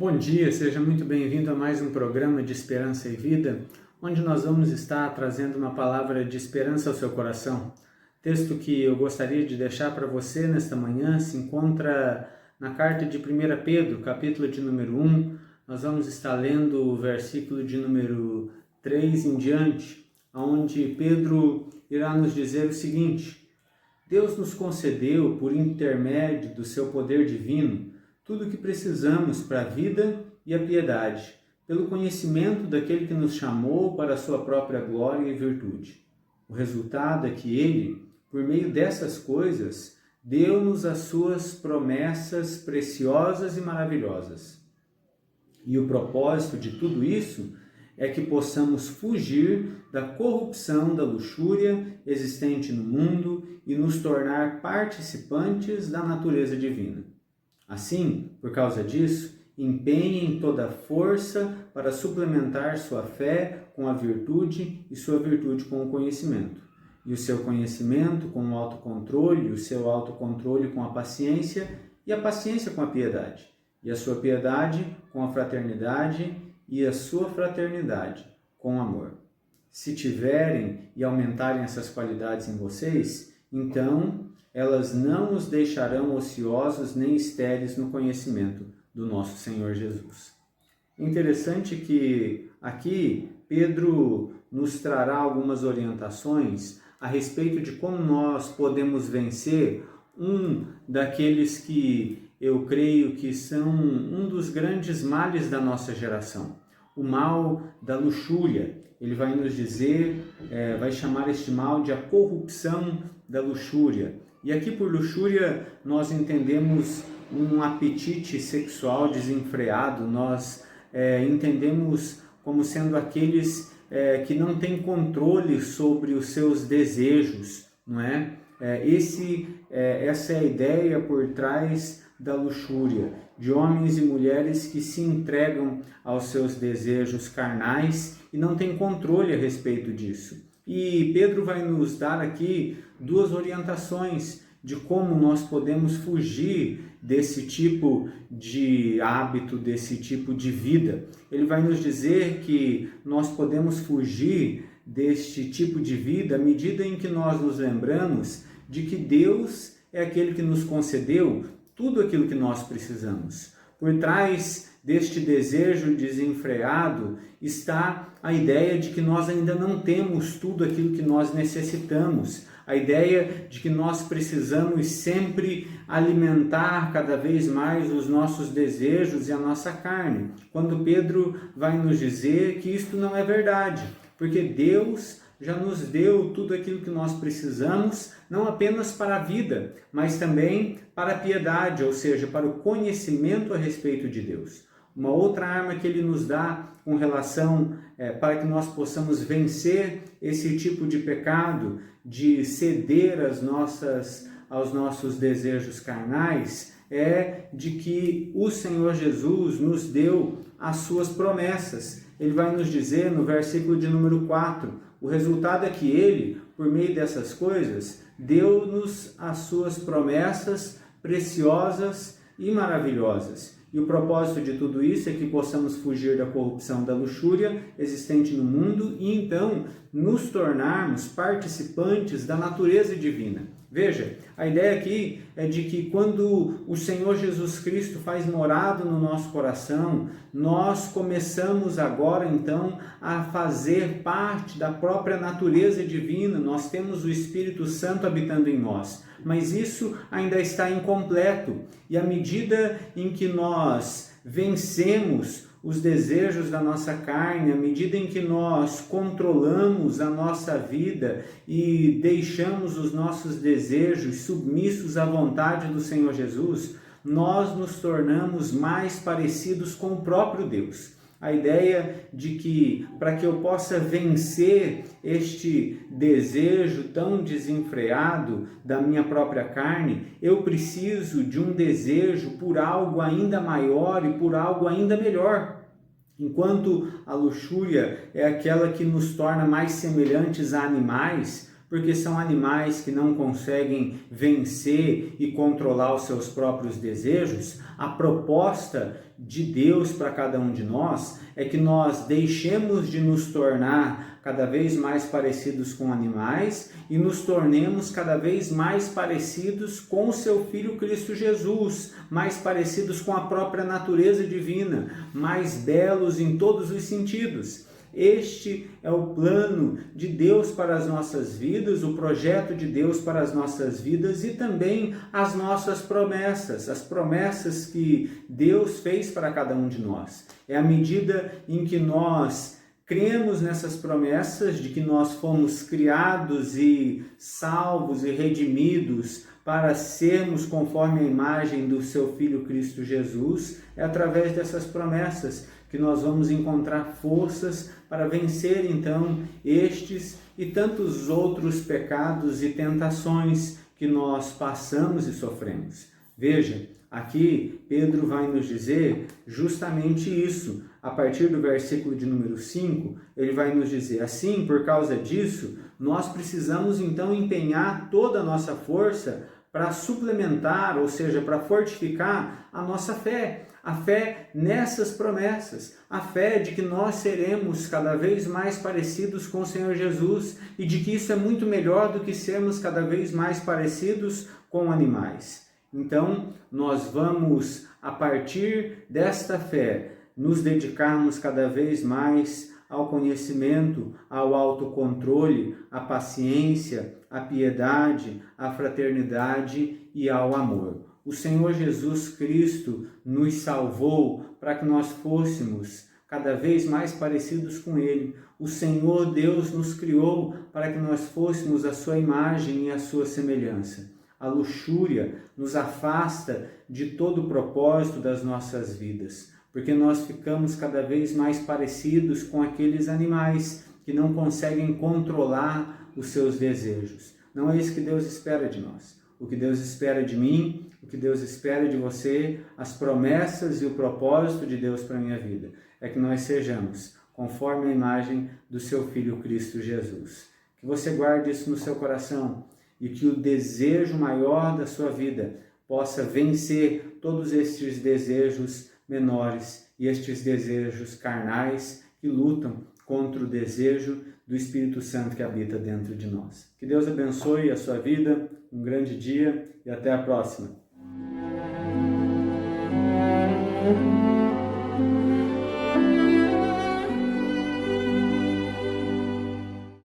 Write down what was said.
Bom dia, seja muito bem-vindo a mais um programa de Esperança e Vida, onde nós vamos estar trazendo uma palavra de esperança ao seu coração. O texto que eu gostaria de deixar para você nesta manhã se encontra na carta de 1 Pedro, capítulo de número 1. Nós vamos estar lendo o versículo de número 3 em diante, onde Pedro irá nos dizer o seguinte: Deus nos concedeu, por intermédio do seu poder divino, tudo o que precisamos para a vida e a piedade, pelo conhecimento daquele que nos chamou para a sua própria glória e virtude. O resultado é que ele, por meio dessas coisas, deu-nos as suas promessas preciosas e maravilhosas. E o propósito de tudo isso é que possamos fugir da corrupção da luxúria existente no mundo e nos tornar participantes da natureza divina. Assim, por causa disso, empenhem toda a força para suplementar sua fé com a virtude e sua virtude com o conhecimento, e o seu conhecimento com o autocontrole, e o seu autocontrole com a paciência, e a paciência com a piedade, e a sua piedade com a fraternidade, e a sua fraternidade com o amor. Se tiverem e aumentarem essas qualidades em vocês, então elas não os deixarão ociosos nem estéreis no conhecimento do nosso Senhor Jesus. Interessante que aqui Pedro nos trará algumas orientações a respeito de como nós podemos vencer um daqueles que eu creio que são um dos grandes males da nossa geração, o mal da luxúria. Ele vai nos dizer, vai chamar este mal de a corrupção da luxúria. E aqui por luxúria nós entendemos um apetite sexual desenfreado, nós entendemos como sendo aqueles que não têm controle sobre os seus desejos, não é? Essa é a ideia por trás da luxúria, de homens e mulheres que se entregam aos seus desejos carnais e não têm controle a respeito disso. E Pedro vai nos dar aqui duas orientações de como nós podemos fugir desse tipo de hábito, desse tipo de vida. Ele vai nos dizer que nós podemos fugir deste tipo de vida à medida em que nós nos lembramos de que Deus é aquele que nos concedeu tudo aquilo que nós precisamos. Por trás deste desejo desenfreado está a ideia de que nós ainda não temos tudo aquilo que nós necessitamos, a ideia de que nós precisamos sempre alimentar cada vez mais os nossos desejos e a nossa carne, quando Pedro vai nos dizer que isto não é verdade, porque Deus já nos deu tudo aquilo que nós precisamos, não apenas para a vida, mas também para a piedade, ou seja, para o conhecimento a respeito de Deus. Uma outra arma que ele nos dá com relação para que nós possamos vencer esse tipo de pecado, de ceder aos nossos desejos carnais, é de que o Senhor Jesus nos deu as suas promessas. Ele vai nos dizer no versículo de número 4, o resultado é que ele, por meio dessas coisas, deu-nos as suas promessas preciosas e maravilhosas. E o propósito de tudo isso é que possamos fugir da corrupção da luxúria existente no mundo e então nos tornarmos participantes da natureza divina. Veja, a ideia aqui é de que quando o Senhor Jesus Cristo faz morada no nosso coração, nós começamos agora então a fazer parte da própria natureza divina, nós temos o Espírito Santo habitando em nós, mas isso ainda está incompleto, e à medida em que nós vencemos os desejos da nossa carne, à medida em que nós controlamos a nossa vida e deixamos os nossos desejos submissos à vontade do Senhor Jesus, nós nos tornamos mais parecidos com o próprio Deus. A ideia de que, para que eu possa vencer este desejo tão desenfreado da minha própria carne, eu preciso de um desejo por algo ainda maior e por algo ainda melhor. Enquanto a luxúria é aquela que nos torna mais semelhantes a animais, porque são animais que não conseguem vencer e controlar os seus próprios desejos. A proposta de Deus para cada um de nós é que nós deixemos de nos tornar cada vez mais parecidos com animais e nos tornemos cada vez mais parecidos com o seu Filho Cristo Jesus, mais parecidos com a própria natureza divina, mais belos em todos os sentidos. Este é o plano de Deus para as nossas vidas, o projeto de Deus para as nossas vidas e também as nossas promessas, as promessas que Deus fez para cada um de nós. É à medida em que nós cremos nessas promessas de que nós fomos criados e salvos e redimidos para sermos conforme a imagem do seu Filho Cristo Jesus, é através dessas promessas que nós vamos encontrar forças para vencer então estes e tantos outros pecados e tentações que nós passamos e sofremos. Veja, aqui Pedro vai nos dizer justamente isso. A partir do versículo de número 5, ele vai nos dizer: assim, por causa disso, nós precisamos então empenhar toda a nossa força para suplementar, ou seja, para fortificar a nossa fé. A fé nessas promessas, a fé de que nós seremos cada vez mais parecidos com o Senhor Jesus e de que isso é muito melhor do que sermos cada vez mais parecidos com animais. Então, nós vamos, a partir desta fé, nos dedicarmos cada vez mais ao conhecimento, ao autocontrole, à paciência, à piedade, à fraternidade e ao amor. O Senhor Jesus Cristo nos salvou para que nós fôssemos cada vez mais parecidos com Ele. O Senhor Deus nos criou para que nós fôssemos a sua imagem e a sua semelhança. A luxúria nos afasta de todo o propósito das nossas vidas, porque nós ficamos cada vez mais parecidos com aqueles animais que não conseguem controlar os seus desejos. Não é isso que Deus espera de nós. O que Deus espera de mim, o que Deus espera de você, as promessas e o propósito de Deus para a minha vida, é que nós sejamos conforme a imagem do seu Filho Cristo Jesus. Que você guarde isso no seu coração e que o desejo maior da sua vida possa vencer todos estes desejos menores e estes desejos carnais que lutam contra o desejo do Espírito Santo que habita dentro de nós. Que Deus abençoe a sua vida, um grande dia e até a próxima.